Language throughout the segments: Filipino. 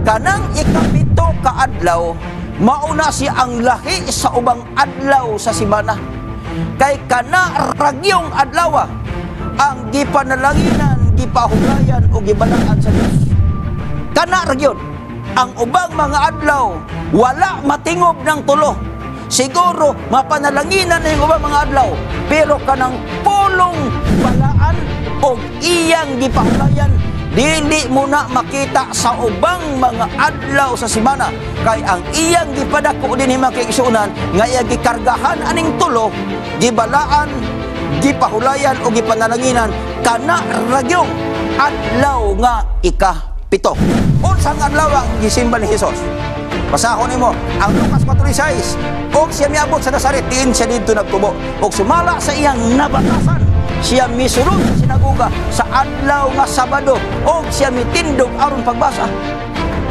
Kanang ikapito ka adlaw, mauna siya ang lahi sa ubang adlaw sa simana. Kay kana ragyong adlaw ang gipanalanginan, gipahulayan o gibalaan sa Dios. Kana ragyon. Ang ubang mga adlaw, wala matingob ng tulo. Siguro, mapanalanginan na yung ubang mga adlaw. Pero kanang pulong balaan o iyang gipahulayan, dili mo na makita sa ubang mga adlaw sa simana. Kay ang iyang gipadako din hima kay igsuunan, nga iya gikargahan aning tulo, gibalaan, gipahulayan o gipanalanginan, kana ragyong adlaw nga ikapito. Unsang adlaw ang gisimba ni Jesus? Basahon nimo ang Lucas 4:6. Og siya miabot sa Nazaret, diin siya dito nagtubo. Og sumala sa iyang nabatasan, siya misulod sa sinagoga sa adlaw nga Sabado. Og siya mitindog aron pagbasa.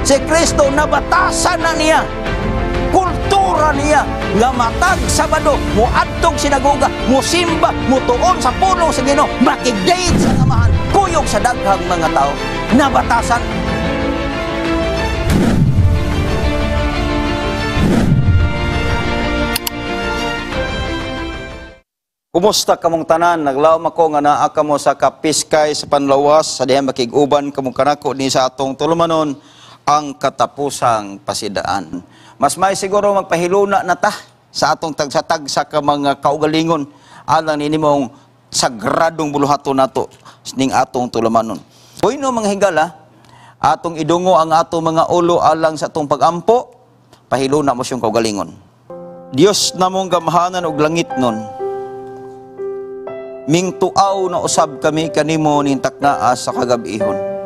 Si Kristo nabatasan na niya. Kultura niya nga matag Sabado, muadtog sinagoga, musimba, mutuon sa pulong sa Ginoo, makigdate sa Amahan, kuyog sa daghang mga tao. Nabatasan. Kumusta kamong tanan? Naglawom ako nga naa kamo sa kapiskay sa panlawas sa diha makig-uban kamong kanako ni sa atong tulumanon ang katapusang pasidaan. Mas may siguro magpahiluna na ta sa atong tagsatag sa mga kaugalingon alang ni nimong sagradong buluhaton nato ning atong tulumanon. Uy no mga higala, atong idungo ang atong mga ulo alang sa atong pagampo, pahiluna mo siyang kaugalingon. Dios namong gamahanan og langit nun. Ming tuaw na usab kami kanimo ning taknaa sa kagabihon.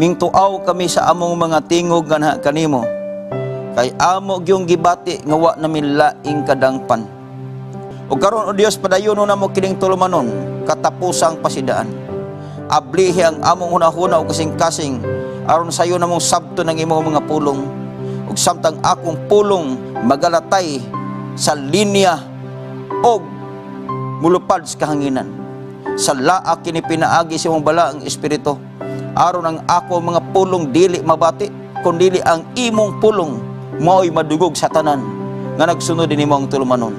Ming tuaw kami sa among mga tingog nga kanimo. Kay amo gyung gibati nga wa namin laing kadangpan. Ug karon o Dios padayon na mo kining tulumanon katapusang pasidaan. Ablihi ang among hunahuna ug kasing-kasing aron sayo namong sabto ng imong mga pulong. Ug samtang akong pulong magalatay sa linya og mulupad sa kahanginan. Sa laak kini pinaagi sa imong balaang espiritu. Aron ang ako mga pulong dili mabati, kundili ang imong pulong mao'y madugog sa tanan nga nagsunod din imong tulumanon.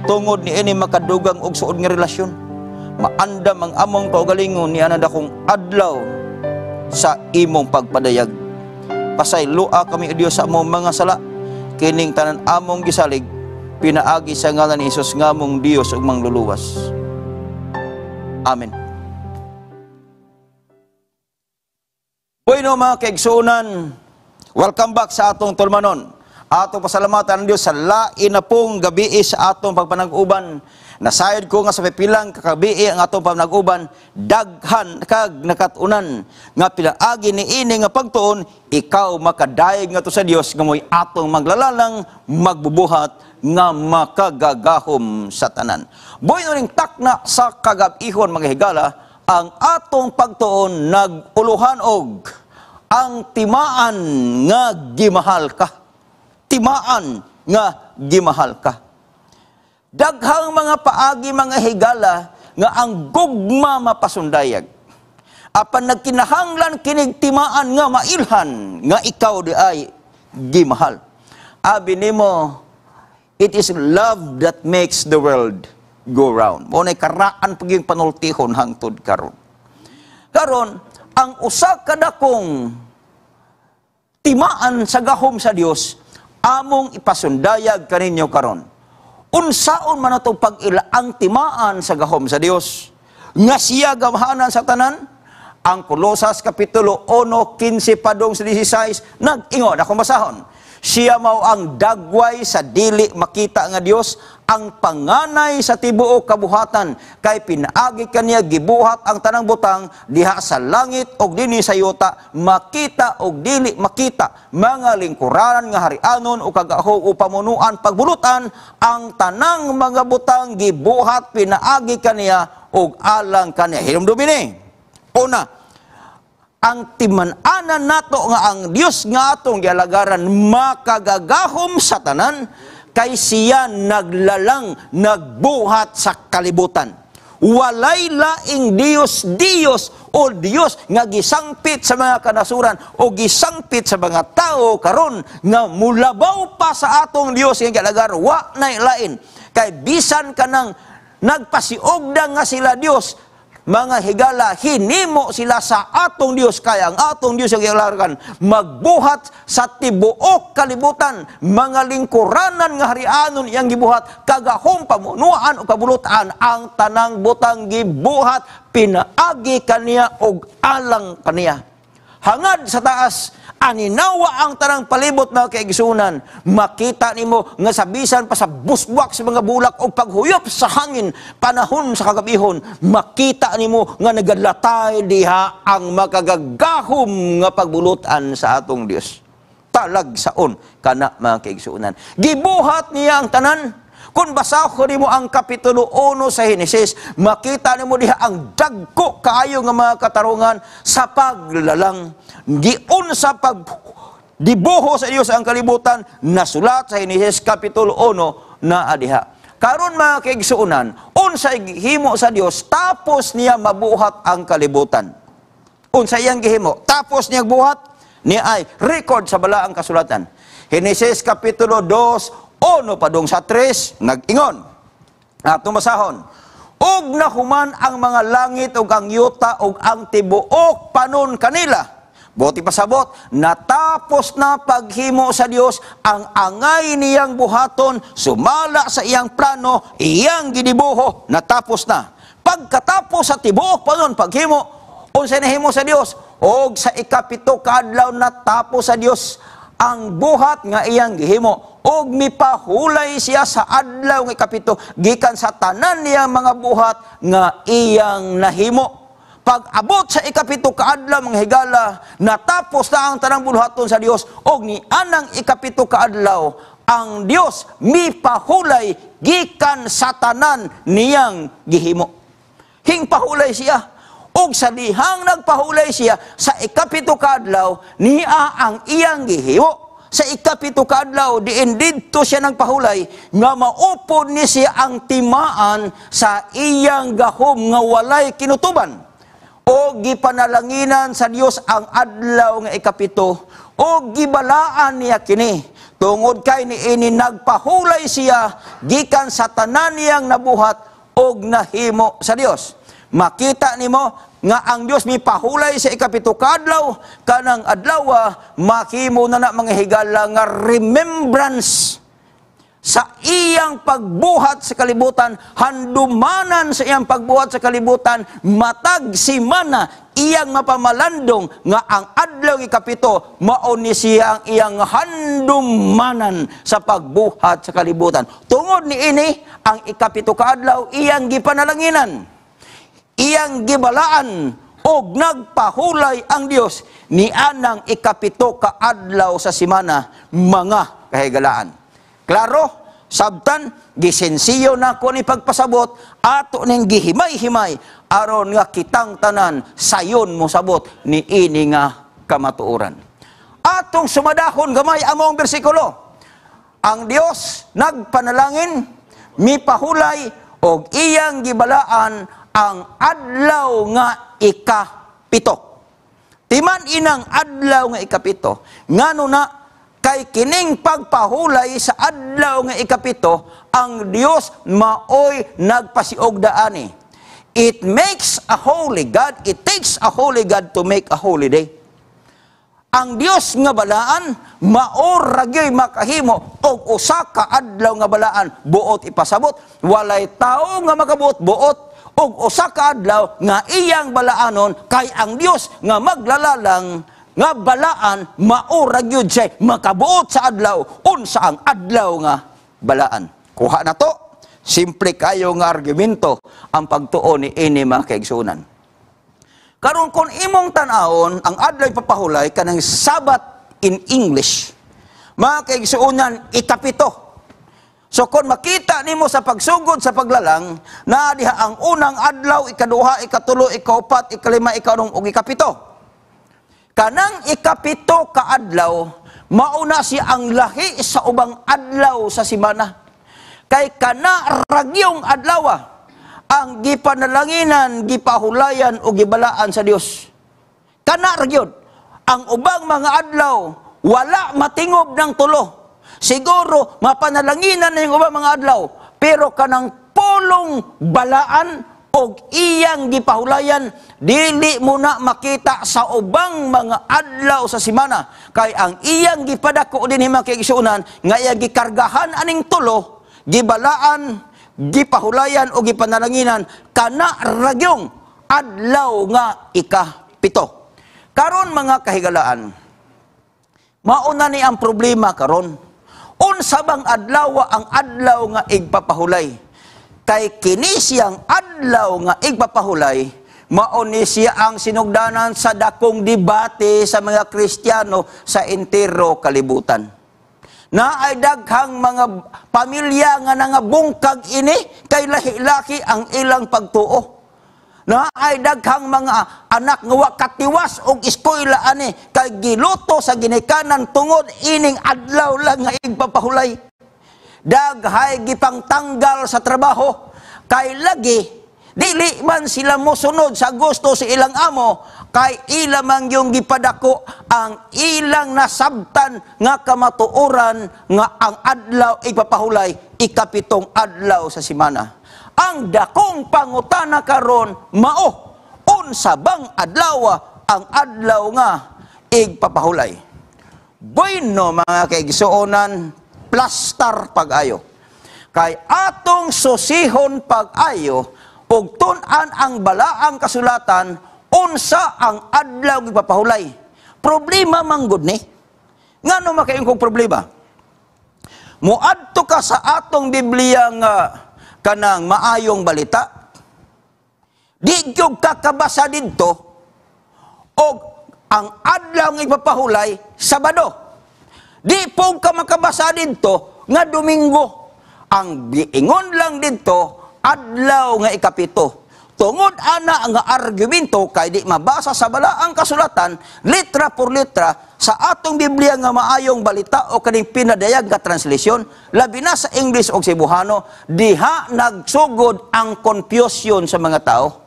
Tungod ni ini makadugang og suod nga relasyon. Maandam ang among kaugalingon ni anad akong adlaw sa imong pagpadayag. Pasaylua kami o Dios sa among mga sala, kining tanan among gisalig pinaagi sa ngalan ni Jesus ngamong Dios ug mangluluwas. Amen. Bueno mga kaigsunan, welcome back sa atong tulumanon. Atong pasalamatan ang Dios sa lain na pong gabi sa atong pagpanag-uban. Nasayod ko nga sa pipilang kakabii ang atong panag-uban, daghan kag nakatunan nga pinaagi ni ini nga pagtuon, ikaw makadayeg nga to sa Dios nga mo'y atong maglalalang, magbubuhat nga makagagahom sa tanan. Boy ning takna sa kagabihon mga higala, ang atong pagtuon naguluhan og ang timaan nga gimahal ka. Timaan nga gimahal ka. Daghang mga paagi mga higala nga ang gugma mapasundayag. Apan nagkinahanglan kinig timaan nga mailhan nga ikaw di ay gimahal. Abi nimo, it is love that makes the world go round. Mo nay karaan paging panultihon hangtod karon. Karon ang usa ka dakong timaan sa gahom sa Dios among ipasundayag kaninyo karon. Unsaon man ato pag-ila ang timaan sa gahom sa Dios nga siya gamahanan sa tanan? Ang Kolosas kapitulo 1:15 padung sa 16 nag-ingon akong basahon. Siya mao ang dagway sa dili makita nga Dios, ang panganay sa tibuok kabuhatan, kay pinaagi kaniya gibuhat ang tanang butang diha sa langit og dinhi sa yuta, makita og dili makita, mga lingkuranan nga harianon o kagaho o pamunuan pagbulutan, ang tanang mga butang gibuhat pinaagi kaniya og alang kaniya. Hinumdumi ni. Una, ang timan-anan nato nga ang Dios nga atong gialagaran makagagahom sa tanan, kay siya naglalang, nagbuhat sa kalibutan. walay laing Diyos o Diyos nga gisangpit sa mga kanasuran o gisangpit sa mga tao karon nga mulabaw pa sa atong Diyos nga galagar wa nay lain kay bisan kanang nagpasiogda nga sila Diyos mga higala, hinimo sila sa atong Diyos, kaya ang atong Diyos ang ilargan, magbuhat sa tibuok kalibutan, mga lingkuranan nga harianon iyang gibuhat, kagahong pamunuan o kabulutan, ang tanang butang gibuhat, pinaagi kaniya o alang kaniya. Hangad sa taas, aninawa ang tanang palibot mga kaigsunan, makita nimo nga sabisan pa sa buswak sa mga bulak o paghuyop sa hangin, panahon sa kagabihon, makita nimo nga nagalatay diha ang makagagahom nga pagbulutan sa atong Dios. Talag saon kana mga kaigsunan. Gibuhat niya ang tanan. Kung basahon mo ang Kapitulo 1 sa Henesis, makita nimo diha ang dagko kaayo nga mga katarungan sa paglalang. Giun sa pagdibuho sa Dios ang kalibutan, nasulat sa Henesis Kapitulo 1 na adiha. Karon mga kaigsuunan, unsay gihimo sa Dios tapos niya mabuhat ang kalibutan. Unsa iyang gihimo tapos niya buhat, niya ay record sa balaang kasulatan. Henesis Kapitulo 2 Ono padung sa 3, nag-ingon. Atong basahon. Og nahuman ang mga langit ug ang yuta ug ang tibuok panon kanila. Buti pasabot, natapos na paghimo sa Dios ang angay niyang buhaton, sumala sa iyang plano, iyang gidibuho, natapos na. Pagkatapos sa tibuok panon paghimo, unsay nahimo sa Dios? Og sa ikapito kaadlaw natapos sa Dios ang buhat nga iyang gihimo. Og mipahulay siya sa adlaw nga ikapito gikan sa tanan niyang mga buhat nga iyang nahimo. Pag abot sa ikapito kaadlaw mga higala, natapos na ang tanang buhaton sa Dios og ni anang ikapito kaadlaw ang Dios mipahulay gikan sa tanan niyang gihimo. Hingpahulay siya. Og sa dihang nagpahulay siya sa ikapito kaadlaw niya ang iyang gihimo. Sa ikapito kaadlaw, diin didto siya nagpahulay, nga maupod ni siya ang timaan sa iyang gahom nga walay kinutuban. O gipanalanginan sa Dios ang adlaw nga ikapito, o gibalaan niya kini. Tungod kay niini nagpahulay siya, gikan sa tanan niyang nabuhat, og nahimo sa Dios. Makita nimo nga ang Dios mipahulay sa ikapito kadlaw kanang adlaw mahimo na mga higala nga remembrance sa iyang pagbuhat sa kalibutan, handumanan sa iyang pagbuhat sa kalibutan, matag simana iyang mapamalandong nga ang adlaw ikapito mao ni siya ang iyang handumanan sa pagbuhat sa kalibutan. Tungod ni ini ang ikapito kaadlaw iyang gipanalanginan, iyang gibalaan og nagpahulay ang Dios ni anang ikapito kaadlaw sa simana mga kahigalaan. Klaro, sabtan gisensiyo na ko ni pagpasabot ato ning gihimay-himay aron nga kitang tanan sayon mo sabot ni ini nga kamatuoran. Atong sumadahon gamay among bersikulo. Ang Dios nagpanalangin, mipahulay og iyang gibalaan ang adlaw nga ikapito. Timan inang adlaw nga ikapito, ngano na kay kining pagpahulay sa adlaw nga ikapito, ang Dios maoy nagpasiogdaani. It makes a holy God, it takes a holy God to make a holy day. Ang Dios nga balaan, maoragyoy makahimo og usa ka adlaw nga balaan buot ipasabot. Walay tao nga makabuot buot og usa ka adlaw nga iyang balaanon, kay ang Dios nga maglalalang nga balaan maurag yun siya makabuot sa adlaw unsa ang adlaw nga balaan. Kuha na to, simple kayo nga argumento ang pagtuo ni ini mga kaigsunan. Karon kung imong tan-awon ang adlaw papahulay kanang Sabat in English, mga kaigsunan ikapito. So kung makita nimo sa pagsugod sa paglalang na diha ang unang adlaw, ikaduha, ikatulo, ikaupat, ikalima, ikanom ug ikapito. Kanang ikapito ka adlaw, mauna siya ang lahi sa ubang adlaw sa simana. Kay kana ragyong adlaw, ang gipanalanginan, gipahulayan o gibalaan sa Dios. Kana ra gyud. Ang ubang mga adlaw wala matingob ng tulo. Siguro mapanalanginan na yung ubang mga adlaw, pero kanang pulong balaan og iyang gipahulayan dili mo na makita sa ubang mga adlaw sa semana, kay ang iyang gipadako dinhi makigsuonan nga iyang gikargahan aning tulo, gibalaan, gipahulayan o gipanalanginan kana ragyong adlaw nga ikapito. Karon mga kahigalaan, mauna ni ang problema karon. Unsa bang adlaw ang adlaw nga igpapahulay? Kay kini siyang adlaw nga igpapahulay, mauni siya ang sinugdanan sa dakong debate sa mga Kristiyano sa entero kalibutan. Na ay daghang mga pamilya nga nangabungkag ini kay lahi-lahi ang ilang pagtuo. Na ay daghang mga anak nga wa katiwas og eskwela ani kay giluto sa ginikanan tungod ining adlaw lang nga igpapahulay. Daghay gipangtanggal sa trabaho kay lagi dili man sila mosunod sa gusto sa ilang amo, kay ila man yung gipadako ang ilang nasabtan nga kamatuoran nga ang adlaw igpapahulay ikapitong adlaw sa semana. Ang dakong pangutana karon mao, unsa bang adlaw ang adlaw nga igpapahulay? Bueno mga kaigsuonan, plastar pag-ayo. Kay atong susihon pag-ayo ug tun-an ang balaang kasulatan unsa ang adlaw igpapahulay. Problema manggod ni. Ngano makayon kog problema? Muadto ka sa atong Biblia nga kanang maayong balita, di gyud kakabasa didto og ang adlaw nga ipapahulay Sabado. Di po ka makabasa didto nga Domingo. Ang giingon lang didto adlaw nga ikapito. Tungod ana nga argumento kay di mabasa sa balaang kasulatan litra por litra sa atong Biblia nga maayong balita o kaning pinadayag nga translasyon, labi na sa English o Cebuano, diha nagsugod ang confusion sa mga tao.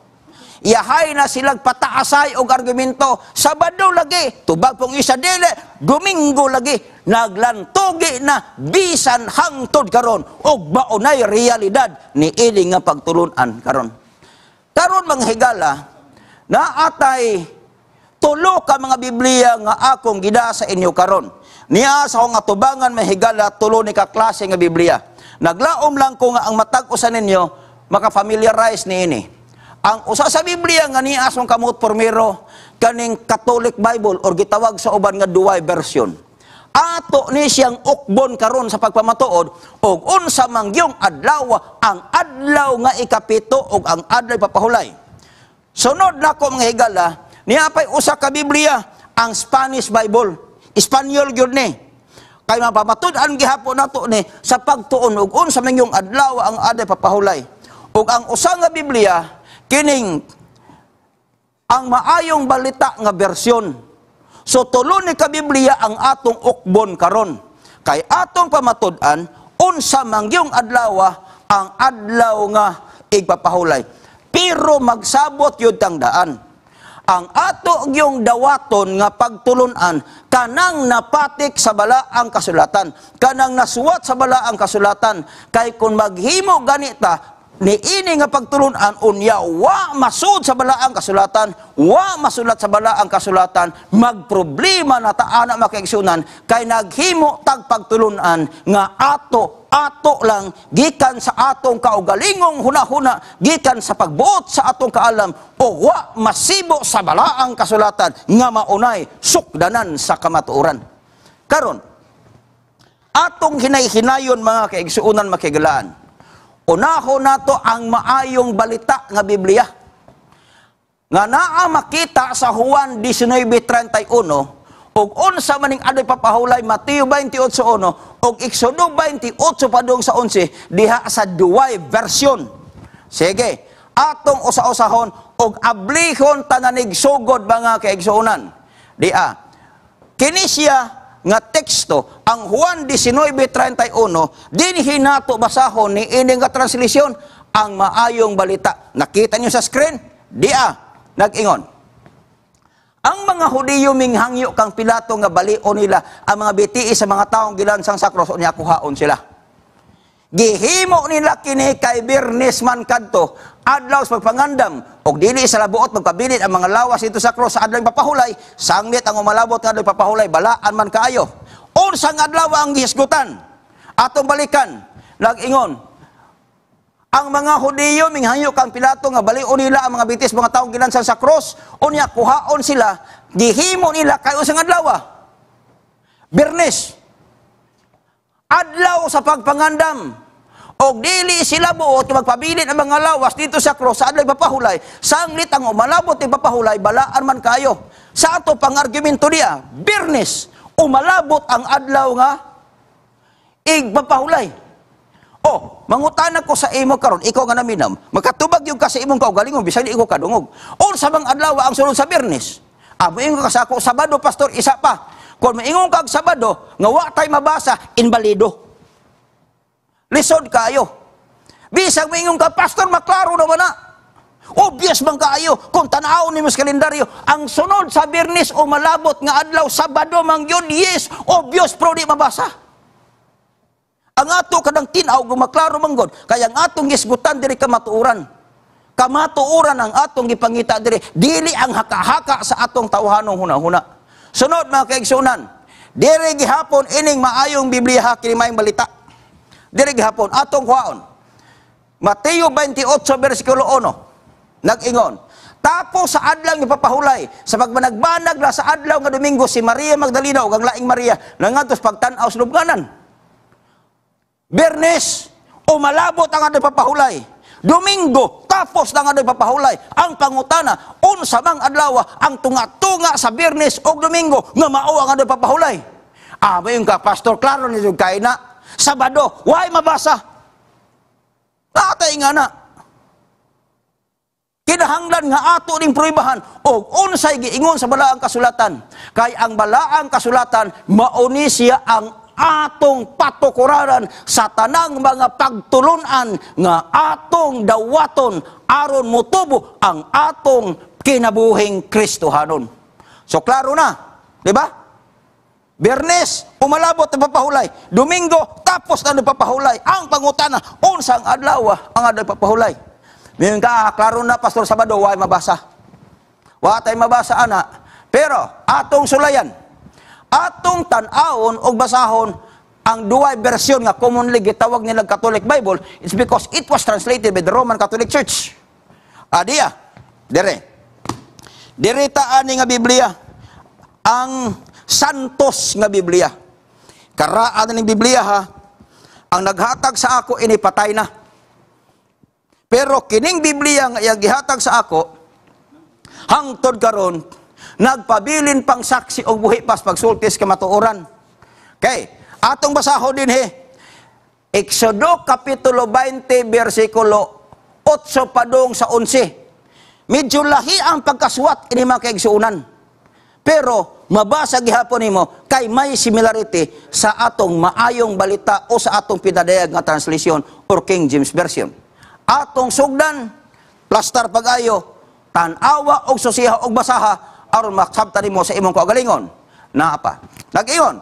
Iyahay na silang pataasay og argumento, Sabado lagi, tubag pong isa dili, Domingo lagi, naglantugi na bisan hangtod karon og maunay realidad ni ili nga pagtulunan karon. Karon mga higala, naatay tulo ka mga Biblia nga akong gida sa inyo karon. Niya sa akong atubangan mga higala, tulo ni kaklase nga Biblia. Naglaom lang ko nga ang matag-usan ninyo, makafamiliarize ni ini. Ang usa sa Biblia nga niya asong kamot pormero, kaning Catholic Bible or gitawag sa uban nga duway version. Ato ni siyang ukbon karon sa pagpamatuod og unsa mangyong adlaw ang adlaw nga ikapito og ang adlaw papahulay. Sunod na ko mga higala, niya pa'y usa ka Biblia, ang Spanish Bible. Espanyol gyud ni. Kay mapamatud-an gihapon nato ni sa pagtuon og unsa mangyong adlaw ang adlaw papahulay. Ug ang usa nga Biblia kining ang maayong balita nga bersyon. So tulo ni ka Biblia ang atong ukbon karon. Kay atong pamatud-an unsa mangyong adlaw ang adlaw nga igpapahulay. Pero magsabot yun tang daan. Ang ato yung dawaton nga pagtulunan kanang napatik sa balaang kasulatan. Kanang nasuwat sa balaang kasulatan. Kay kung maghimo ganita, ni ini nga pagtulunan unya wa masud sa balaang kasulatan, wa masulat sa balaang kasulatan, magproblema na taana makigsunan kay naghimo tag pagtulunan nga ato lang gikan sa atong kaugalingong hunahuna, gikan sa pagbuot sa atong kaalam o wa masibo sa balaang kasulatan nga maunay sukdanan sa kamatuoran. Karon atong hinay-hinayon mga kaigsuonan makigalaan. Unahon nato ang maayong balita nga Biblia. Nga naa makita sa Juan 19:31 ug unsa maning adlaw papahulay Mateo 28:1 ug Exodo 28 padung sa 11 diha sa duway version. Sige, atong usa-usahon ug ablihon tananig sugod mga kaigsuonan. Dia kini siya nga teksto, ang Juan 19:31, dinhi nato basahon ni ini nga translasyon, ang maayong balita. Nakita niyo sa screen? Nag-ingon. Ang mga Hudiyo minghangyo kang Pilato nga balio nila ang mga BTI sa mga taong gilansang sa cross unya kuhaon sila. Gihimo nila kini kay Bernes man kadto adlaw sa pagpangandam og dili sa labuot magpabilin ang mga lawas dito sa cross sa adlaw papahulay, sanglit ang umalabot nga adlaw papahulay balaan man kaayo. Unsang adlaw ang gihisgutan? Atong balikan, nag-ingon. Ang mga Hudiyo minghangyo kang Pilato nga balio nila ang mga bitis mga taong gilansang sa cross unya kuhaon sila, gihimo nila kay usang adlaw. Bernes adlaw sa pagpangandam og dili sila buot magpabilin ang mga lawas dito sa cross sa adlaw papahulay, sanglit ang umalabot ni papahulay balaan man kayo. Sa ato pang-argumento niya, Bernes umalabot ang adlaw nga igpapahulay. Mangutana ko sa imo karon, ikaw nga naminam, magkatubag yung ka sa imong kaugalingon bisan di iko kadungog. Sa bang adlaw ang sunod sa Bernes? Moingon ka sa ako Sabado, pastor, isa pa. Kung maingon kag Sabado, nga wa tay mabasa, invalido. Lisod kayo. Bisag maingon ka, pastor, maklaro naman na. Obvious bang kaayo kung tanaw ni mas kalendaryo ang sunod sa Bernes o malabot nga adlaw Sabado mang yun, yes, obvious pero di mabasa. Ang ato kadang tinaw gumaklaro manggod kaya ang atong gisgutan diri kamatuuran. Kamatuuran ang atong gipangita diri, dili ang haka-haka sa atong tawhanong hunahuna. Sunod mga kaigsunan, diri gihapon ining maayong Biblia kini maayong balita. Diri gihapon atong kuhaon. Mateo 28 bersikulo 1. Nag-ingon, tapos sa adlaw nga papahulay, sa pagbanagbanag na sa adlaw nga Domingo, si Maria Magdalena ug ang laing Maria nangadtos pagtan-aw sa lubnganan. Bernes, umalabot ang adlaw papahulay. Domingo, tapos na adlaw papahulay. Ang pangutana, unsa mang adlaw ang tunga-tunga sa Bernes ug Domingo nga mao ang adlaw papahulay? Mayon ka, pastor, klaro ni jud kay na. Sabado, why mabasa? Atay nga na. Kinahanglan nga ato ning pruibahan og unsay giingon sa balaang kasulatan. Kay ang balaang kasulatan mauni siya ang atong patukuraran sa tanang mga pagtulunan nga atong dawaton aron motubo ang atong kinabuhing Kristohanon. So klaro na, di ba? Bernes, umalabot na papahulay. Domingo, tapos na papahulay. Ang pangutana, unsang adlaw ang adlaw papahulay. Ngayon ka, klaro na, Pastor Sabado, why mabasa? Wa tay mabasa, ana. Pero, atong sulayan, atong tan-awon o basahon ang duay version nga commonly gitawag nila Catholic Bible, it's because it was translated by the Roman Catholic Church. Dire taan nga Biblia, ang santos nga Biblia. Karaan ng Biblia ang naghatag sa ako inipatay na. Pero kining Biblia nga gihatag sa ako, hangtod karon nagpabilin pang saksi og buhi pas pagsultis kamatuoran. Okay, atong basahon din Exodo kapitulo 20 bersikulo 8 padung sa 11. Medyo lahi ang pagkaswat ini mga kaigsuunan. Pero mabasa gihapon nimo kay may similarity sa atong maayong balita o sa atong pinadayag nga translation or King James Version. Atong sugdan, plastar pag-ayo, tan-awa og susiha og basaha aron maksabta nimo sa imong kaugalingon. Naapa. Nag-ingon.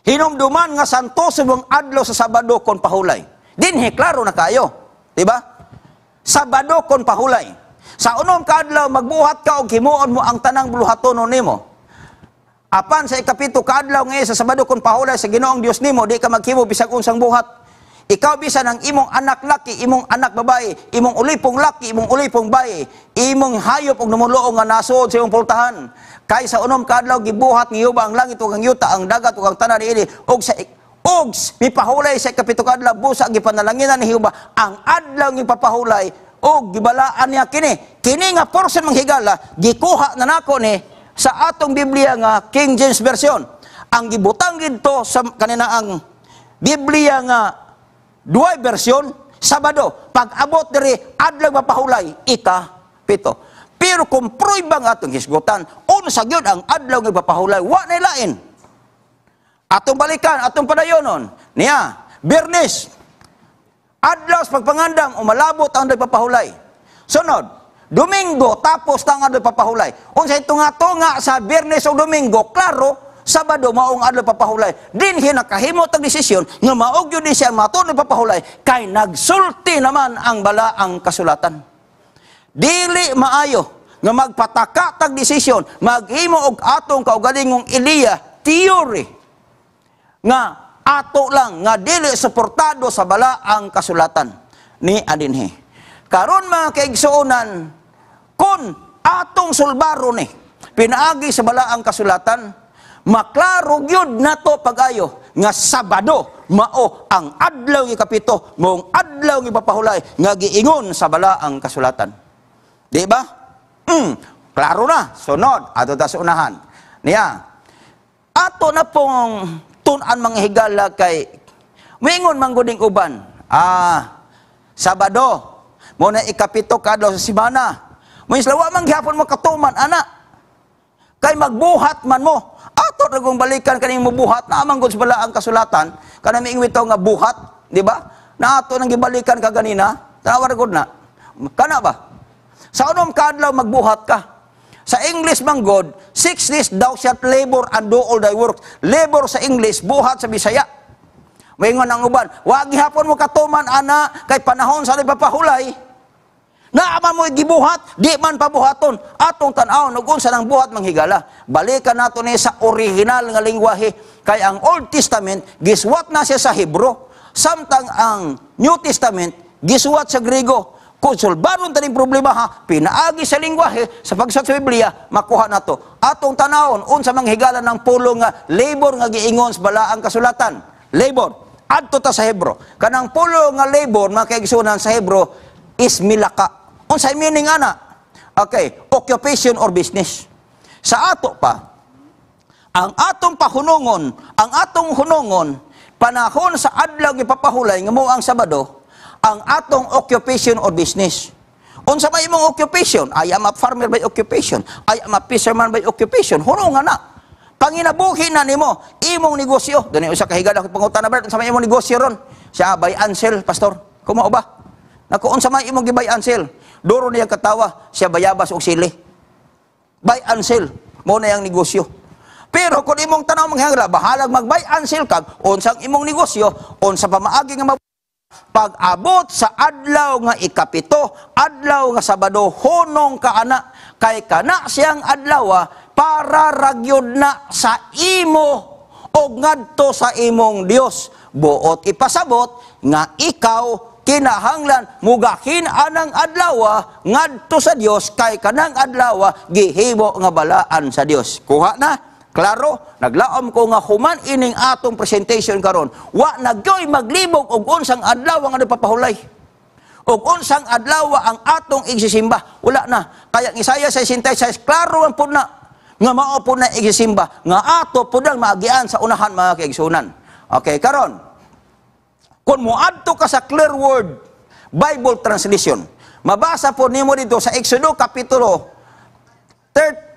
Hinumduman nga santo subong adlaw sa Sabado kon pahulay. Dinhi klaro na kayo, di ba? Sabado kon pahulay. Sa unom ka adlaw magbuhat ka og himuon mo ang tanang buluhatonon nimo. Apan sa ikapito ka adlaw ngayon sa Sabado kon pahulay sa Ginoong Dios nimo, di ka maghimo bisag unsang buhat. Ikaw bisan ang imong anak laki, imong anak babae, imong ulipong laki, imong ulipong babae, imong hayop og namuluong nga nasuod sa imong pultahan. Kay sa unom ka adlaw gibuhat ni Jehova ang langit ug ang yuta, ang dagat ug ang tanan niini og sa mipahulay sa ikapito ka adlaw busa gipanalanginan ni Jehova ang adlaw nga papahulay og gibalaan niya kini. Kini nga portion mang higala gikuha na nako ni sa atong Biblia nga King James Version. Ang gibutang dito sa kanina ang Biblia nga duay version, Sabado, pag-abot diri adlaw mapahulay, ika-7. Pero kung pruiba nga atong hisgutan, unsa gyud ang adlaw nga mapahulay, wa na lain. Atong balikan, atong padayonon, niya, Bernes, Adlaw sa pagpangandam, umalabot ang nagpapahulay. Sunod, Domingo, tapos tang adlaw papahulay. Unsay tunga-tunga sa Biyernes o Domingo, klaro, Sabado, maong adlaw papahulay. Dinhi nakahimo tag desisyon, nga maog yun siya matuloy papahulay, kay nagsulti naman ang balaang kasulatan. Dili maayo, nga magpataka tag desisyon, maghimo og atong kaugalingong Eliya, theory, nga ato lang, nga dili suportado sa balaang kasulatan ni adinhi. Karon mga kaigsuonan, kung atong sulbaro ni pinaagi sa balaang kasulatan, maklaro gyud nato pag-ayo nga Sabado mao ang adlaw nga kapito, moong adlaw nga papahulay nga giingon sa balaang kasulatan. Di ba? Klaro na. Sunod, ato ta sa unahan. Niya, ato na pong tunan mga higala kay moingon man guding uban. Sabado mo na ikapito kadlaw sa semana. Mo islawa man gihapon mo katuman ana. Kay magbuhat man mo. Ato na kung balikan kaning mubuhat na amang gud sa balaang kasulatan, kana miingwit nga buhat, di ba? Na ato nang gibalikan ka ganina, tawar gud na. Kana ba? Sa unom kadlaw magbuhat ka. Sa English man god, 6 days thou shalt labor and do all thy work. Labor sa English, buhat sa Bisaya. Moingon ang uban, wa gihapon mo katuman ana kay panahon sa nagpapahulay. Naaman mo gibuhat, di man pabuhaton. Atong tan-awon ug unsa nang buhat manghigala. Balikan nato ni sa original nga lengguwahe, kay ang Old Testament giswat na siya sa Hebro, samtang ang New Testament giswat sa Griego. Kung sulbaron taning problema ha, pinaagi sa lengguwahe sa pagsat sa Biblia, makuha nato. Atong tan-awon unsa manghigala ng pulong nga labor nga giingon sa balaang kasulatan. Labor adto ta sa Hebro. Kanang pulong nga labor mga kaigsunan sa Hebro is milaka. Unsay meaning ana? Okay, occupation or business. Sa ato pa, ang atong pahunungon, ang atong hunungon, panahon sa adlaw gipapahulay nga mao ang Sabado, ang atong occupation or business. Unsa may imong occupation? I am a farmer by occupation. I am a fisherman by occupation. Hunungan na. Panginabuhi na nimo imong negosyo. Dani usa ka higala ko pangutan na ba unsa may imong negosyo ron? Siya by Ansel, pastor. Kumao ba? Naku unsa may imong gibay Ansel? Duro niya katawa, siya bayabas og sili. Buy and sell, mo na yang negosyo. Pero kung imong tanaw manghangla, bahalag mag-buy and sell kag unsang imong negosyo, unsa pa maagi nga pag-abot sa adlaw nga ikapito, adlaw nga Sabado, hunong ka ana, kay kana siyang adlaw para ragyod na sa imo og ngadto sa imong Dios. Buot ipasabot nga ikaw kinahanglan mugahin anang adlaw ngadto sa Dios, kay kanang adlaw gihimo nga balaan sa Dios. Kuha na, klaro, naglaom ko nga human ining atong presentation karon, wa nagyoy maglibog og unsang adlaw nga nagpapahulay. Og unsang adlaw ang atong igsisimba, wala na. Kaya Isaiah 66 klaro man pud na nga mao pud na igsisimba nga ato pud ang maagian sa unahan mga kaigsunan. Okay, karon kung muadto ka sa Clear Word Bible Translation, mabasa po nimo dito sa Exodo Kapitulo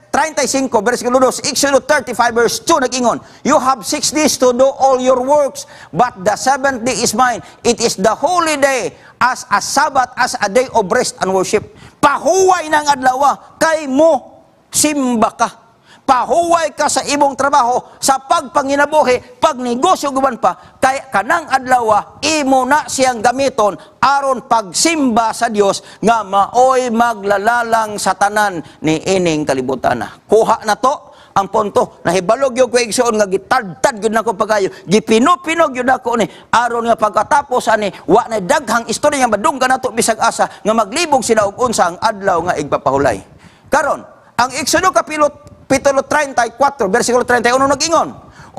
35, versikulo 2, Exodo 35, verse 2, nag-ingon, you have 6 days to do all your works, but the 7th day is mine. It is the holy day, as a Sabbath, as a day of rest and worship. Pahuway ng adlaw, kay mo simba ka. Pahuway ka sa imong trabaho, sa pagpanginabuhi, pagnegosyo guban pa, kay kanang adlaw imo na siyang gamiton aron pagsimba sa Dios nga maoy maglalalang sa tanan ni ining kalibutan. Kuha na to ang punto. Nahibalog yung kwaigsoon nga gitad-tad yun ako pagayo. Gipinog-pinog yun ako ni aron nga pagkatapos ani wa na daghang istorya nga madunggan nato bisag asa nga maglibog sila og unsa ang adlaw nga igpapahulay. Karon, ang Exodo Kapitulo 34, versikulo 31, nag-ingon,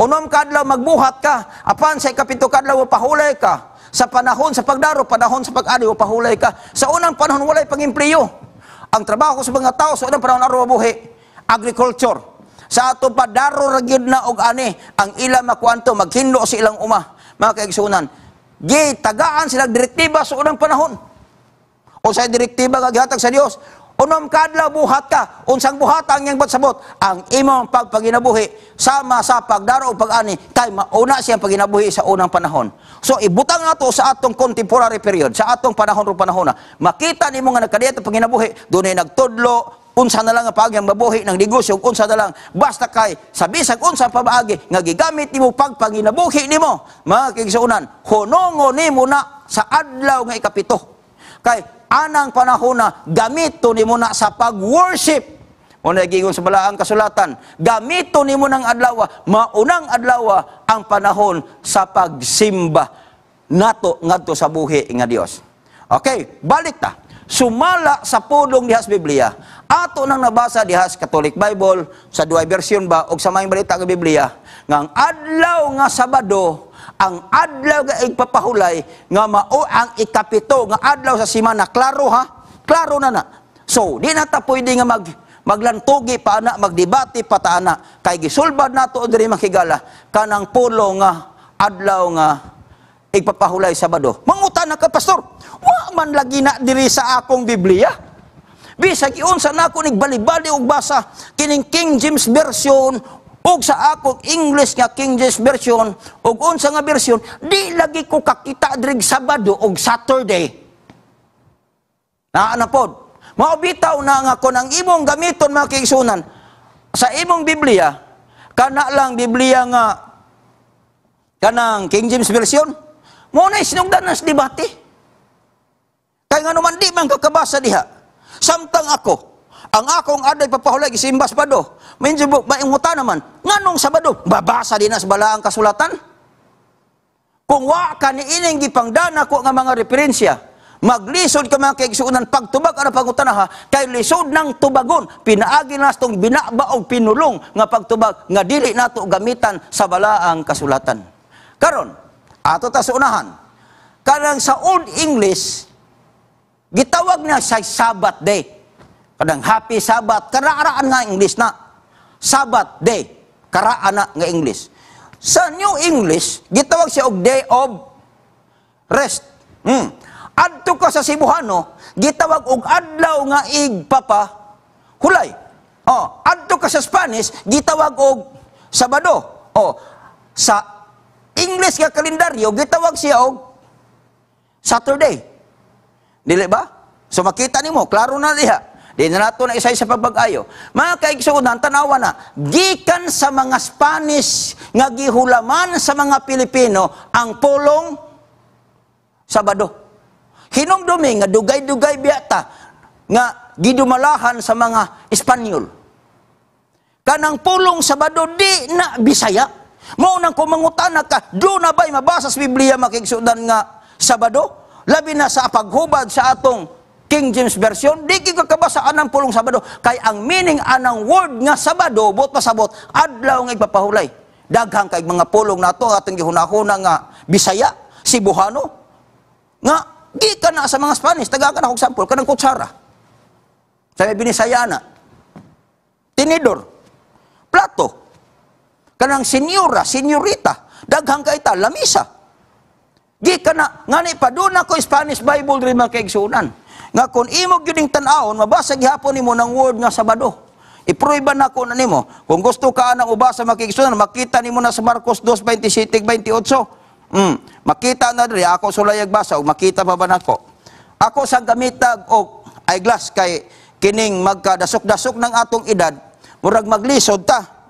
unom kadlaw magbuhat ka, apan sa ikapito kadlaw pahulay ka, sa panahon sa pagdaro, panahon sa pag-ali, pahulay ka. Sa unang panahon walay pang-empleyo. Ang trabaho sa mga tao sa unang panahon araw buhi, agriculture. Sa ato pa daro ragyod na og ani, ang ila makuanto maghindo sa ilang uma, mga kaigsunan. Gitagaan sila direktiba sa unang panahon. O sa direktiba nga gihatag sa Dios, Unom kadlaw buhat ka, unsang buhat ang iyang pagsabot, ang imong pagpaginabuhi sama sa pagdaro o pag-ani kay mauna siyang paginabuhi sa unang panahon. So ibutang nato sa atong contemporary period, sa atong panahon ro panahon na makita nimo nga nagkadiya ang paginabuhi, dunay nagtudlo unsa na lang ang paagyang mabuhi ng negosyo, unsa na lang basta kay sa bisag unsa pabaagi nga gigamit nimo pagpanginabuhi nimo, mga kaigsuonan, hunongon nimo na sa adlaw nga ikapito. Kay anang panahon na gamito nimo na sa pag-worship. O nagigon sa balaang kasulatan, gamito nimo ng adlaw, maunang adlaw ang panahon sa pagsimba nato ngadto sa buhi nga Dios. Okay, balik ta. Sumala sa pulong diha sa Biblia. Ato nang nabasa diha sa Catholic Bible, sa duay version ba og sa may balita nga Biblia, nga ang adlaw nga Sabado, ang adlaw nga igpapahulay nga mao ang ikapito nga adlaw sa semana. Klaro ha? Klaro na na. So, di na ta pwede nga maglantugi pa ana, magdebate pa ta ana. Kay gisulbad nato diri makigala kanang pulo nga adlaw nga igpapahulay Sabado. Mangutan na ka, pastor. Wa man lagi na diri sa akong Biblia. Bisag iunsa na ako nigbali-bali og basa kining King James version ug sa akong English nga King James version ug unsa nga version, di lagi ko kakita diri Sabado ug Saturday. Naa na pod. Mao bitaw na nga kon ang imong gamiton mga kaigsunan sa imong Biblia, kana lang Biblia nga kanang King James version, mo na sinugdan na sa debate. Kaya nga naman di man kakabasa diha. Samtang ako, ang akong aday papahulay gisimba Sabado. Medyo mainguta naman, nganong Sabado? Babasa din na sa balaang kasulatan. Kung wa ka ni ining gipangdana ko nga mga referensya, maglisod ka mga kaigsuunan pagtubag ana pangutanaha, kay lisod ng tubagon, pinaagi na tong binaba og pinulong nga pagtubag nga dili nato gamitan sa balaang kasulatan. Karon, ato ta sa unahan. Kanang sa Old English, gitawag na sa Sabbath day. Kadang Happy Sabbath, karaan nga English na. Sabbath day, karaan na nga English. Sa New English, gitawag siya og Day of Rest. Adto ka sa Cebuano, gitawag og adlaw nga igpapahulay. Adto ka sa Spanish, gitawag og Sabado. Sa English nga kalendaryo, gitawag siya og Saturday. Dili ba? So makita nimo, klaro na diha. Di na nato na isay sa pagbag-ayo. Mga kaigsuonan, tanawa na, gikan sa mga Spanish nga gihulaman sa mga Pilipino ang pulong Sabado. Hinumdumi nga dugay-dugay biyata nga gidumalahan sa mga Espanyol. Kanang pulong Sabado di na Bisaya. Mao nang kumangutana ka, do na ba'y mabasa sa Biblia makigsuonan nga Sabado? Labi na sa paghubad sa atong King James Version, di kakabasaan ng pulong Sabado. Kay ang meaning anang word nga Sabado, bot pasabot, adlaw nga igpapahulay. Daghang kay mga pulong nato atong gihunahuna nga Bisaya, Cebuano, nga di ka na sa mga Spanish, tagakan akong sample, kanang kutsara. Sa Binisaya na, tinidor, plato, kanang senyora, senyorita, daghang kay ta, lamisa. Di ka na, ngani pa, doon ako Spanish Bible rin mga kaigsunan. Nga kung imog yun yung tanawon, mabasa gihapon nimo ng word nga Sabado. Iproiba na ko na nimo. Kung gusto ka nang ubasa mga kaigsunan, makita nimo na sa Marcos 2:27-28. Makita na rin, ako sulayag basa, o makita pa ba na ko? Ako sa gamitag o eyeglass kay kining magkadasok-dasok ng atong edad, murag maglisod ta,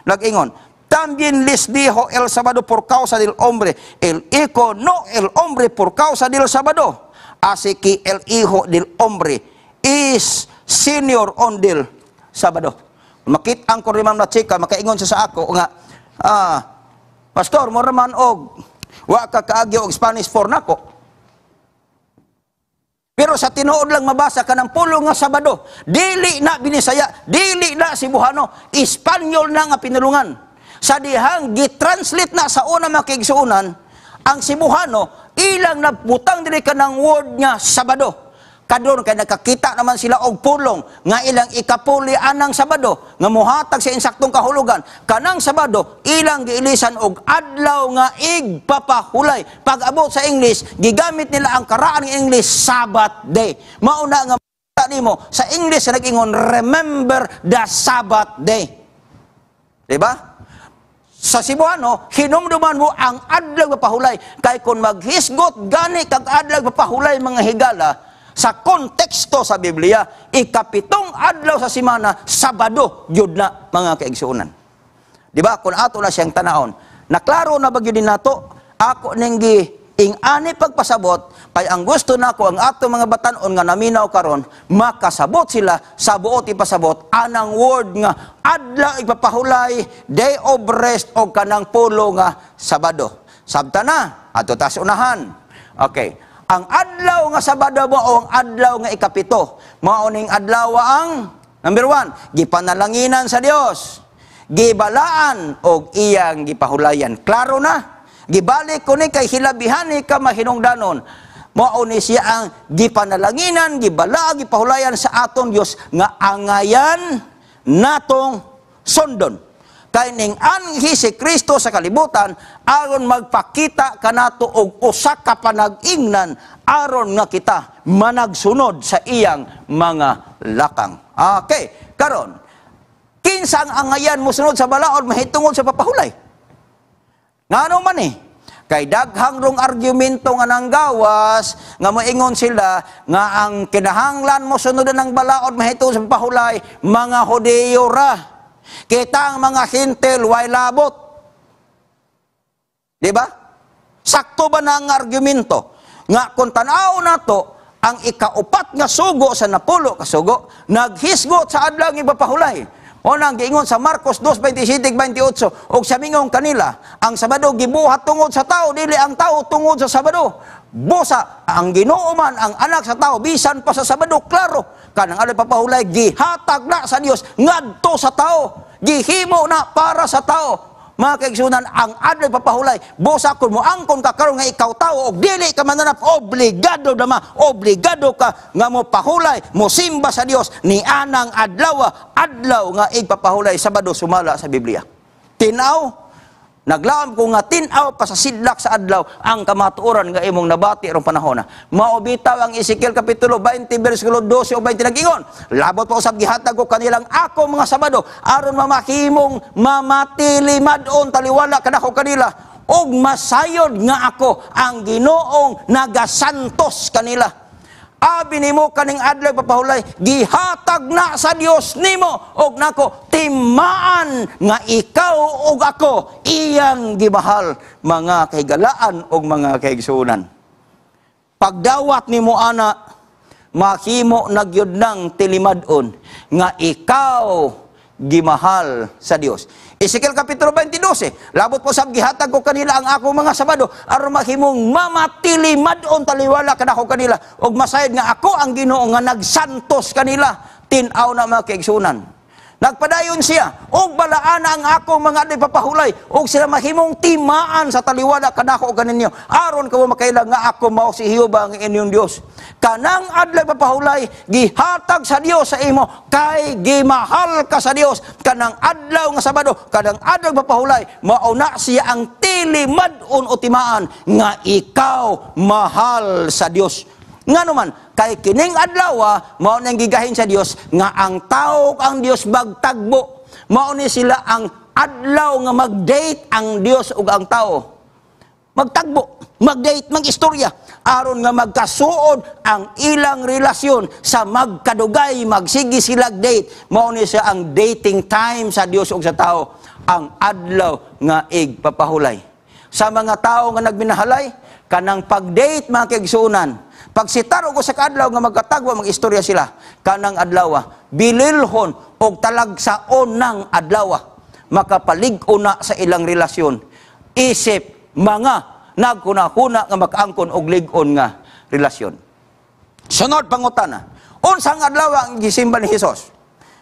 nag-ingon. También les dijo el sábado por causa del hombre, el hijo no el hombre por causa del sábado. Así que el hijo del hombre is senior on del sábado. Makit ang ko rin na chika, makaingon siya sa ako nga, pastor, mo raman og, wa ka kaagyo og Spanish for nako. Pero sa tinuod lang mabasa ka ng pulong nga Sabado, dili na Binisaya, dili na Cebuano, Espanyol na nga pinulungan. Sa dihang gitranslate na sa una mga kaigsuunan, ang Cebuano, ilang nabutang diri ka ng word nga Sabado. Kadon kay nakakita naman sila og pulong nga ilang ikapuli anang Sabado nga mohatag sa insaktong kahulugan. Kanang Sabado, ilang giilisan og adlaw nga igpapahulay. Pag abot sa English, gigamit nila ang karaan ng English, Sabbath day. Mauna nga nimo sa English na nag-ingon, remember the Sabbath day. Diba? Sa Cebuano, hinumduman mo ang adlaw papahulay. Kay kung maghisgot gani kag adlaw papahulay mga higala, sa konteksto sa Biblia, ikapitong adlaw sa simana, Sabado, yun na mga kaigsuunan. Diba? Kung ato na siyang tanaon, naklaro na bagyo din nato, ako ninggi ing-ani pagpasabot, kay ang gusto nako ang ato mga batanon nga naminaw karon, makasabot sila sa buot ipasabot, anang word nga, adlaw ipapahulay, day of rest, o kanang pulo nga Sabado. Sabta na, ato tas unahan. Okay. Ang adlaw nga Sabado mo o ang adlaw nga ikapito, mauning adlaw ang, number 1, gipanalanginan sa Dios, gibalaan o iyang gipahulayan. Klaro na? Gibalik ko ni kay hilabihan ni ka mahinungdanon. Mauni siya ang gipanalanginan, gibala, gipahulayan sa atong Dios nga angayan natong sondon. Kay ning anhi si Kristo sa kalibutan aron magpakita kanato og usa ka panag-ingnan aron nga kita managsunod sa iyang mga lakang. Okay, karon kinsa ang angayan mo sunod sa balaod mahitungod sa papahulay? Ngano man kay daghang rong argumento nga nanggawas, nga moingon sila, nga ang kinahanglan mo sunudan ng balaod mahitungod sa papahulay, mga Hudiyo ra. Kita ang mga Hintil, way labot. Diba? Sakto ba na ang argumento? Nga kung tanaw na to, ang ikaupat nga sugo sa napulo kasugo, naghisgot sa adlaw ng ipapahulay. O nang giingon sa Marcos 2:27-28, og samingong kanila, ang Sabado gibuhat tungod sa tao, dili ang tao tungod sa Sabado. Busa, ang Ginoo man ang anak sa tao, bisan pa sa Sabado, klaro. Kanang alay papahulay, gihatag na sa Dios ngadto sa tao. Gihimo na para sa tao. Mga kaigsunan, ang adlaw papahulay, busa kung moangkon ka karon nga ikaw tao og dili ka mananap, obligado obligado ka nga mo pahulay, mo simba sa Dios ni anang adlaw nga igpapahulay Sabado sumala sa Biblia. Tinaw, naglaom ko nga tinaw pa sa sidlak sa adlaw ang kamatuoran nga imong nabati rong panahon. Maubitaw ang Ezekiel kapitulo 20 bersikulo 12 o 20 nagingon. Labot pa usab gihatag ko kanilang ako mga Sabado aron mamakimong mamatilimad-on taliwala kadako kanila og masayod nga ako ang Ginoong nagasantos kanila. Abi nimo kaning adlaw papahulay, gihatag na sa Dios nimo og nako timaan nga ikaw og ako iyang gimahal, mga kahigalaan og mga kaigsunan. Pagdawat nimo ana, mahimo nagyud nang tilimad-on nga ikaw gimahal sa Dios. Ezekiel kapitulo 20:12, labot po sab gihatag ko kanila ang ako mga Sabado aron mahimong mamatilimad-on taliwala kadako kanila og masayod nga ako ang Ginoo nga nagsantos kanila. Tin-aw na mga kaigsunan. Nagpadayon siya og balaan ang akong mga adlaw papahulay og sila mahimong timaan sa taliwala kadako kaninyo aron kamo makailang nga ako mao si Jehova ang inyong Dios. Kanang adlaw papahulay gihatag sa Dios sa imo kay gimahal ka sa Dios. Kanang adlaw nga Sabado, kanang adlaw papahulay, mao na siya ang tilimad-on o timaan nga ikaw mahal sa Dios. Nga naman, kay kining adlaw, mao nang gigahin sa Dios nga ang tao ang Dios magtagbo. Mao ni sila ang adlaw nga mag-date ang Dios ug ang tao. Magtagbo, mag-date, mag-istorya aron nga magkasuod ang ilang relasyon sa magkadugay, magsigi sila date. Mao ni siya ang dating time sa Dios ug sa tao, ang adlaw nga igpapahulay. Sa mga tao nga nagminahalay, kanang pag-date mga kaigsunan, pagsitar og sa kadlaw nga magkatagwa mag-istorya sila, kanang adlaw bililhon og talagsaon ng adlaw makapalig-o na sa ilang relasyon. Isip mga nagkunahuna nga makaangkon og lig-on nga relasyon. Sunod pangutana, unsang adlaw ang gisimba ni Hesus?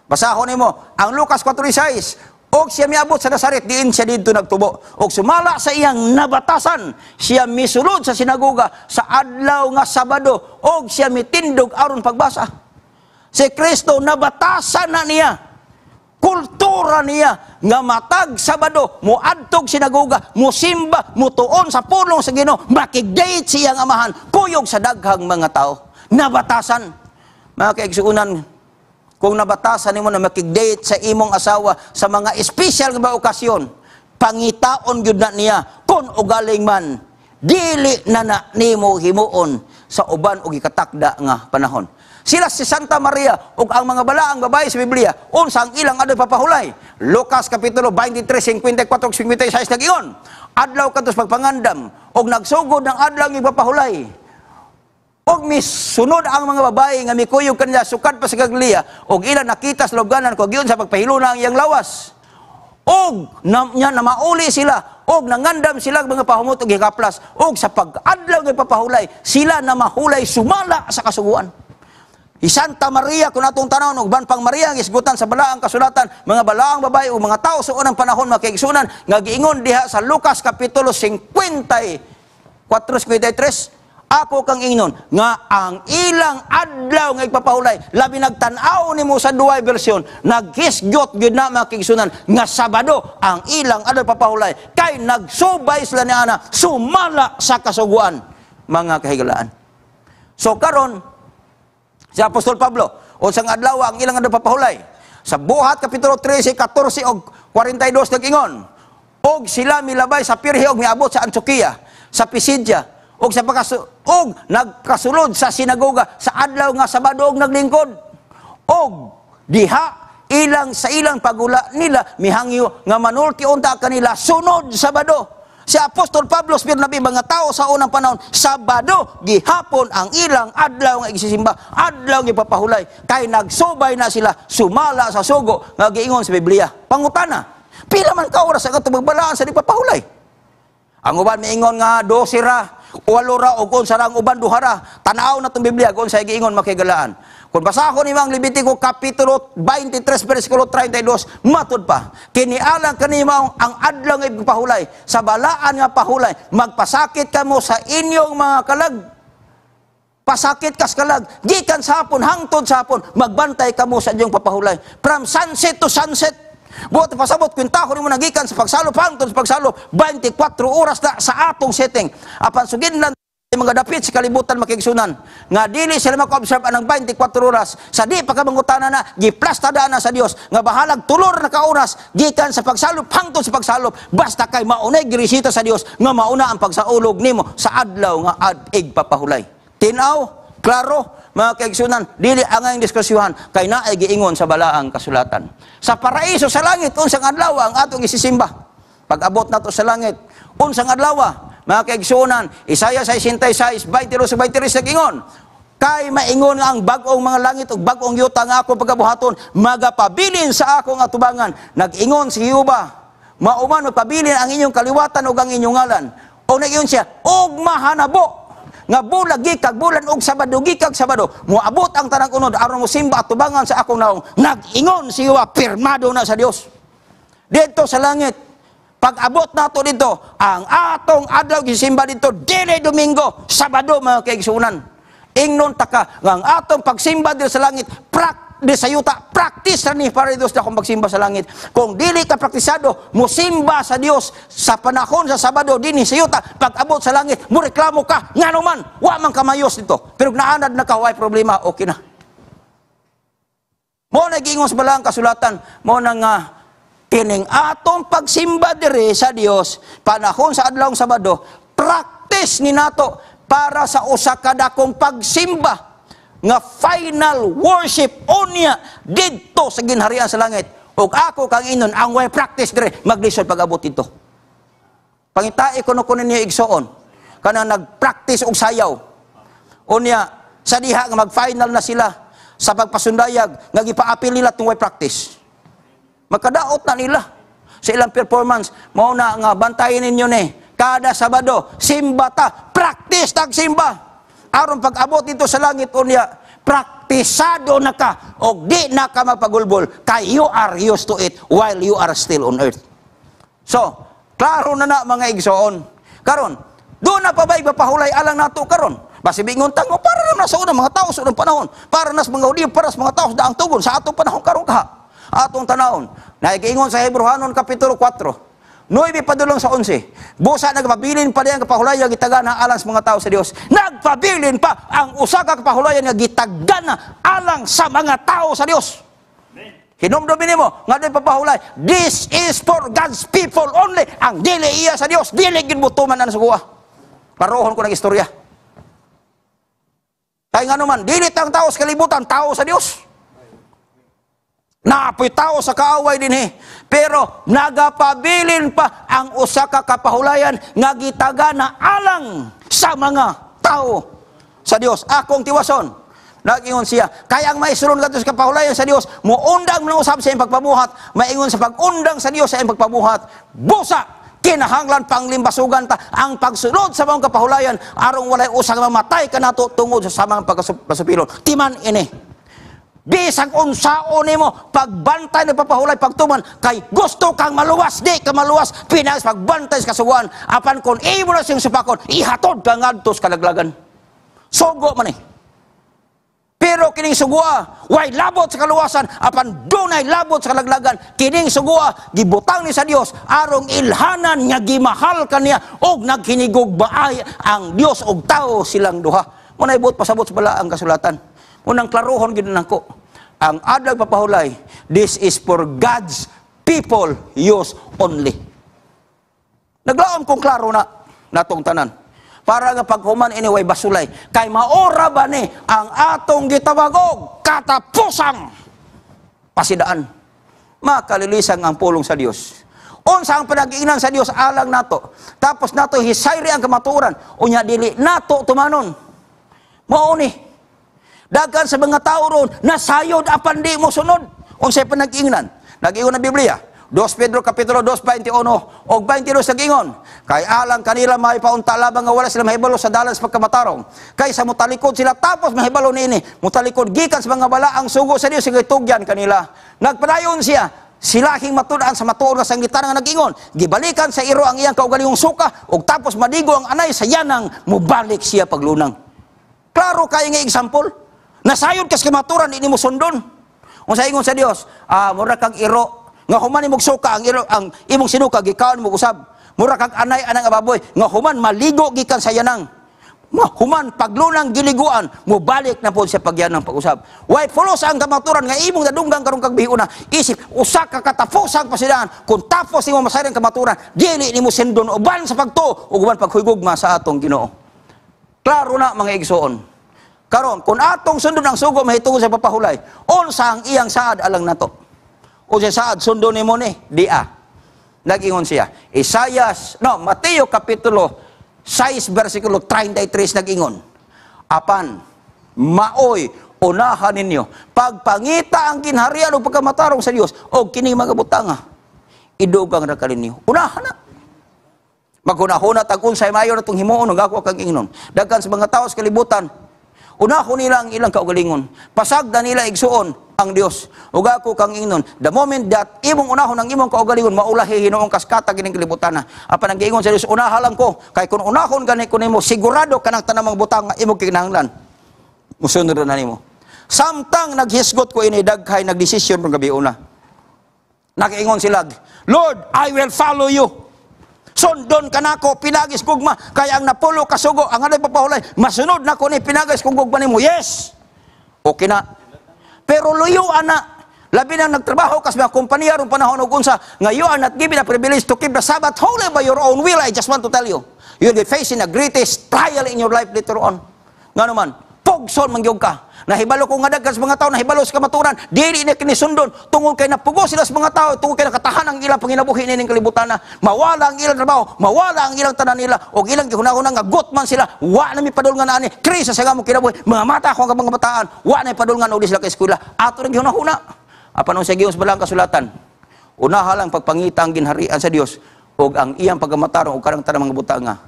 Basahon nimo ang Lucas 4:6. Og siya miabot sa Nazaret, diin siya dito nagtubo. Og sumala sa iyang nabatasan, siya misulod sa sinagoga sa adlaw nga Sabado. Og siya mitindog aron pagbasa. Si Kristo nabatasan na niya. Kultura niya nga matag Sabado, muadtog sinagoga, musimba, mutuon sa pulong sa Ginoo, makigdate siyang amahan, kuyog sa daghang mga tao. Nabatasan. Mga kaigsuunan, kung nabatasan nimo na makig-date sa imong asawa sa mga espesyal nga okasyon, pangitaon gyud na niya kun ugaling man dili na nimo himuon sa uban og ikatakda nga panahon. Sila si Santa Maria ug ang mga balaang babae sa Biblia, unsa ang ilang adlaw papahulay? Lucas kapitulo 23, 54, 56 nag-ingon, adlaw kadtos pagpangandam ug nagsugod ng adlaw nga papahulay. Og misunod ang mga babae nga mikuyog kanila sukad pa sa Galilea og ila nakita sa lubganan kung giyon sa pagpahiluna ang iyang lawas. Og na mauli sila og nangandam sila mga pahumot og hikaplas og sa pag-adlaw nga papahulay sila na mahulay sumala sa kasuguan. Si Santa Maria kung atong tanawon og ban pang Maria ang isgutan sa balaang kasulatan, mga balaang babae o mga tao sa unang panahon makigsunan nga giingon diha sa Lucas kapitulo 54, 53, ako kang ingnon nga ang ilang adlaw nga ipapahulay labi nagtan-aw nimo sa duay bersyon naghisgot gyud na makigsunan nga Sabado ang ilang adlaw papahulay kay nagsubay sila ni ana sumala sa kasuguan, mga kahigalaan. So karon si Apostol Pablo, unsang adlaw ang ilang adlaw papahulay. Sa Buhat kapitulo 13, 14 og 42 nag-ingon, og sila milabay sa Pirhe og miabot sa Antioquia, sa Pisidia, og nagkasulod sa sinagoga sa adlaw nga Sabado og naglingkod. Og diha sa ilang pagula nila mihangyo nga manulti unta kanila sunod Sabado. Si Apostol Pablo nabi mga tao sa unang panahon, Sabado gihapon ang ilang adlaw nga igsisimba, adlaw nga papahulay kay nagsubay na sila sumala sa sugo nga giingon sa Biblia. Pangutana, pila man ka oras ang tumagbalaan sa papahulay? Ang uban miingon nga 12 ra, 8 ra o kung sarang uban 2 ra. Tanaw na tong Biblia kung sa giingon makigalaan. Kung basahon nimo ang Levitico kapitulo 23 bersikulo 32, matud pa, kinialang kanimo ang adlaw nga ipahulay, sa balaan nga pahulay, magpasakit kamo sa inyong mga kalag. Pasakit kas kalag, gikan sa hapon hangtod sa hapon, magbantay kamo sa inyong papahulay. From sunset to sunset. Buot pasabot kwintahon nimo nagikan sa pagsalop hangtod sa pagsalop, 24 oras na sa atong setting. Apan sugid lang mga dapit sa kalibutan makigsunan nga dili sila maka-observe anang 24 oras sa di pagkamangutana na giplastada na sa Dios nga bahalag tulor na ka oras gikan sa pagsalop hangtod sa pagsalop basta kay maunay giresita sa Dios nga mauna ang pagsaulog nimo sa adlaw nga ad-ig papahulay. Tinaw, klaro, mga kaigsunan, dili angay diskusyohan kay naay giingon sa balaang kasulatan. Sa paraiso sa langit unsang adlaw ang atong isisimba. Pag-abot nato sa langit unsang adlaw, mga kaigsunan, Isaiah 66, 22-23 nag-ingon, kay maingon ang bag-ong mga langit ug bag-ong yuta nga ako pagabuhaton, magapabilin sa akong atubangan. Nag-ingon si Jehova, mauman magpabilin ang inyong kaliwatan ug ang inyong ngalan. O nag-ingon siya, og mahanabo nga bulag gikag bulan og Sabado gikag Sabado moabot ang tanang unod aron mo simba atubangan sa akong naong. Nag-ingon si Jehova, pirmado na sa Dios dito sa langit. Pag-abot nato dito, ang atong adlaw gisimba dito, dili Domingo, Sabado, mga kaigsunan. Ingnon taka, ang atong pagsimba dito sa langit, sa yuta, practice na ni para dito sa akong pagsimba sa langit. Kung dili ka praktisado, musimba sa Dios sa panahon sa Sabado, dini sa yuta, pag-abot sa langit, mo reklamo ka, nga naman, wa man kamayos dito. Pero naanad na ka, way problema, okay na. Mo nag-ingos balang kasulatan, mo nang kining atong pagsimba dire sa Dios panahon sa adlawng Sabado, practice ni nato para sa usa ka dakong pagsimba nga final worship unya didto sa ginharian sa langit. Ug ako kang inon ang way practice dire maglisod pag-abot dito. Pangitai kuno niya igsoon kana nag-practice og sayaw. Unya sa diha nga mag-final na sila sa pagpasundayag nga gipaapil nila tong way practice. Makadaot na nila sa ilang performance. Mao na nga bantayin ninyo ni kada Sabado simba ta, practice tag simba aron pag-abot dito sa langit unya praktisado na ka og di na ka mapagulbol kay you are used to it while you are still on earth. So klaro na mga igsoon karon do na pa ba ipapahulay alang nato karon basi bingon tango para na sa unang mga tao sa unang panahon, para nas mga uliw para sa mga tao sa daang tugon sa atong panahon karon ka atong tanawon. Naigiingon sa Hebrehanon kapitulo 4, 9 padulong sa 11. Busa nagpabilin pa diyan kapahulayan gitagana alang sa mga tao sa Dios. Nagpabilin pa ang usa ka kapahulayan nga gitagana alang sa mga tao sa Dios. Hinumdumin nimo nga doy papahulay. This is for God's people only. Ang dili iya sa Dios, dili gid butuman ana suguha. Paruhon ko ng istorya. Kay nga naman, dili tang tao sa kalibutan, tao sa Dios. Naapoy tao sa kaaway dinhi. Pero nagapabilin pa ang usa ka kapahulayan nga gitagana alang sa mga tao sa Dios. Akong tiwason, nagingon siya, kaya ang maisulon kadto sa kapahulayan sa Dios, muundang na usab sa iyang pagpabuhat, maingon sa pag-undang sa Dios sa iyang pagpabuhat, busa kinahanglan panglimbasugan ta ang pagsunod sa mga kapahulayan arong walay usang mamatay kanato tungod sa samang pagkasupilon. Timan ini. Bisag unsaon nimo pagbantay ng papahulay pagtuman kay gusto kang maluwas, di ka maluwas, pinas pagbantay sa kasuguan apan kon imo na siyang supakon ihatod ka ngadto sa kalaglagan. Sugo man eh. Pero kining sugua way labot sa kaluwasan apan dunay labot sa kalaglagan. Kining sugua gibutang ni sa Dios arong ilhanan nga gimahal kaniya og naghinigog baay ang Dios og tao silang duha. Munay buot pasabot sa bala ang kasulatan. Unang klarohon gid nako. Ang adlaw papahulay, this is for God's people use only. Naglaom kong klaro na natong tanan. Para nga paghuman ini way basulay kay maora ba ni ang atong gitawag katapusang pasidaan. Makalilisan ang pulong sa Dios. Unsa ang panag-iingnan sa Dios alang nato. Tapos nato hisayri ang kamatuoran. Unya dili nato tumanon. Mao ni dagan sa mga tao ron, nasayod apan di mo sunod. Unsay panag-ingnan? Nag-ingon na Biblia. 2 Pedro kapitulo 2, 21 o 22 nag-ingon. Kay alang kanila may paunta labang nga wala sila mahibalo sa dalan sa pagkamatarong. Kay sa mutalikod sila tapos mahibalo niini. Mutalikod gikan sa mga bala ang sugo sa Dios sige tugyan kanila. Nagpadayon siya. Silahing matudaan sa matuod nga sangitan nga nag-ingon. Gibalikan sa iro ang iyang kaugalingong suka ug tapos madigo ang anay sa yanang mubalik siya paglunang. Klaro kay nga example. Nasayod kas kamaturan ini mo sundon. Unsa ingon sa Dios? Mura kag iro nga human imong suka ang iro ang imong sinuka gikaon mo usab. Mura kag anay anang ababoy nga human maligo gikan sa yanang. Human paglunang giliguan mo balik na pod sa pagyanang pag-usab. Way pulos ang kamaturan nga imong nadunggang karong kagbiuna. Isip usa ka katapusang pasidaan kun tapos nimo masayran kamaturan dili nimo sendon uban sa pagtuo ug uban paghugugma sa atong Ginoo. Klaro na mga igsoon. Karon, kung atong sundon ang sugo mahitungod sa papahulay, unsa ang iyang saad alang nato? O sa saad sundon nimo ni dia. Nag-ingon siya. Mateo kapitulo 6 versikulo 33 nag-ingon. Apan maoy unahan ninyo pagpangita ang ginharian o pagkamatarong sa Dios o kining mga butanga. Idugang ra kaninyo. Unahan na. Maghunahuna tag unsay mayo natong himuon ug ako kang ingnon. Daghan sa mga tawo sa kalibutan unahon nila ang ilang kaugalingon. Pasagda nila igsuon ang Dios. Ug ako kang ingnon, the moment that imong unahon ang imong kaugalingon, maulahi hinuong kaskata kining kalibutan na. Apan ang giingon sa Dios, unahalang ko. Kay kung unahon gani ko nimo, sigurado kanang tanang butang nga imong kinahanglan. Musunod na nimo. Samtang naghisgot ko ini daghay nagdesisyon pang gabi una. Nag-ingon sila, Lord, I will follow you. Sundon ka nako pinagis gugma kaya ang napulo kasugo ang alay papahulay masunod nako ni pinagis kung gugma nimo. Yes. Okay na. Pero luyo ana labi nang nagtrabaho kas mga kompanya ron panahon ug unsa nga you are not given a privilege to keep the Sabbath holy by your own will. I just want to tell you, you'll be facing the greatest trial in your life later on. Ngano man pugson mangyog ka. Nahibalo ko nga daghan sa mga tao nahibalo sa kamaturan dili na kinisundon tungod kay napugo sila sa mga tao tungod kay nakatahan ang ilang panginabuhi ning kalibutan na mawala ang ilang trabaho mawala ang ilang tanan nila og ilang gihunahuna nga gutman sila wa na mi padulngan ani krisa sa gamong kinabuhi mga mata ko ang mga bataan wa na padulngan og sila kay eskwela ato ring gihunahuna apan unsa gihus balang kasulatan unaha lang pagpangita ang ginharian sa Dios og ang iyang pagamatarong og karang tanang mga butanga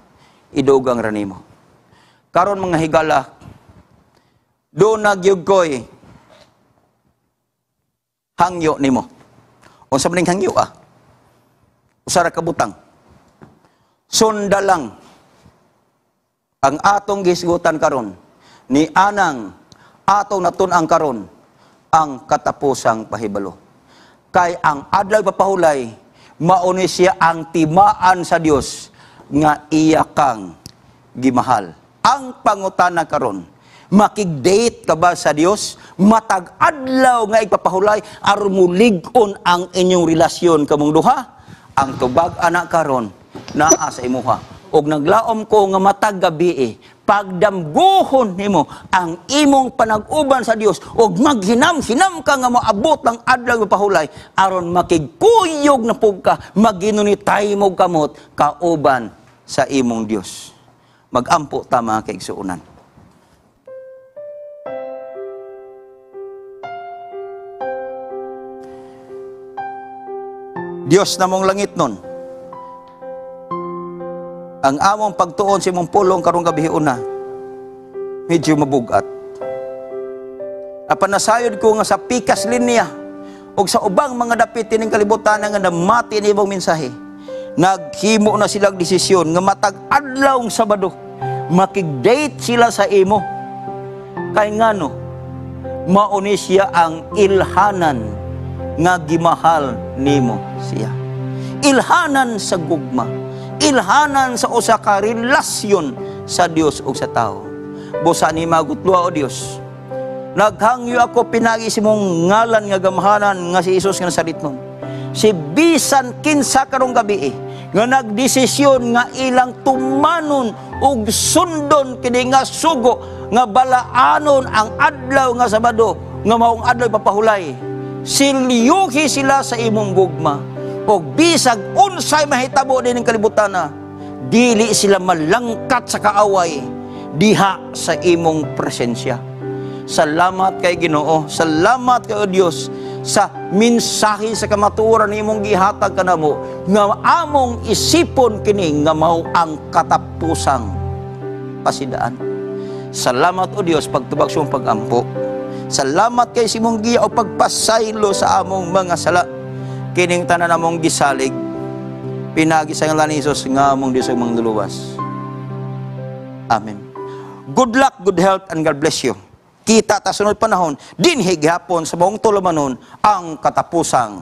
idugang ra nimo karon mga higala do nagyug koy hangyo nimo. Unsa maning hangyo Usara ka butang. Sunda lang ang atong gisgutan karon ni anang atong natun-ang karon ang katapusang pahibalo. Kay ang adlaw papahulay mauni siya ang timaan sa Dios nga iya kang gimahal. Ang pangutana karon, makig-date ka ba sa Dios? Matag adlaw nga ipapahulay aron mulig-on ang inyong relasyon kamong duha? Ang tubag anak karon naa sa imuha. Og naglaom ko nga matag gabi pagdamguhon nimo ang imong panag-uban sa Dios og maghinam-hinam ka nga moabot ang adlaw nga pahulay aron makigkuyog na pug ka maginunitay mo kamot kauban sa imong Dios. Magampo ta mga kaigsuonan. Dios namong langit nun, ang among pagtuon sa imong pulong karong gabi una, medyo mabugat. Apan nasayod ko nga sa pikas linya o sa ubang mga dapit tining kalibutan nga namati ni imong mensahe, naghimo na silang desisyon nga matag adlawng Sabado, makig-date sila sa imo. Kay ngano, mauni siya ang ilhanan nga gimahal nimo siya. Ilhanan sa gugma. Ilhanan sa usa ka relasyon sa Dios ug sa tao. Busa ni magutluwa o Dios, naghangyo ako pinagi si mong ngalan nga gamhanan nga si Jesus nga nasaritnon. Si bisan kinsa karong gabi nga nagdesisyon nga ilang tumanon ug sundon kini nga sugo nga balaanon ang adlaw nga Sabado nga maong adlaw papahulay. Silyuhi sila sa imong gugma. O bisag unsay mahitabo din ng kalibutan na, dili sila malangkat sa kaaway diha sa imong presensya. Salamat kay Ginoo, salamat kay Dios sa mensahe sa kamatuoran ni imong gihatag kanamo nga among isipon kini nga mao ang katapusang pasidaan. Salamat o Dios pagtubag sa imong pagampo. Salamat kay simong giya o pagpasaylo sa among mga sala. Kining tanan namong gisalig, pinagi sa ngalan ni Jesus nga among Dios ang mangluluwas. Amen. Good luck, good health, and God bless you. Kita ta sunod panahon, dinhi gihapon sa buong tulumanon ang katapusang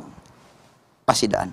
pasidaan.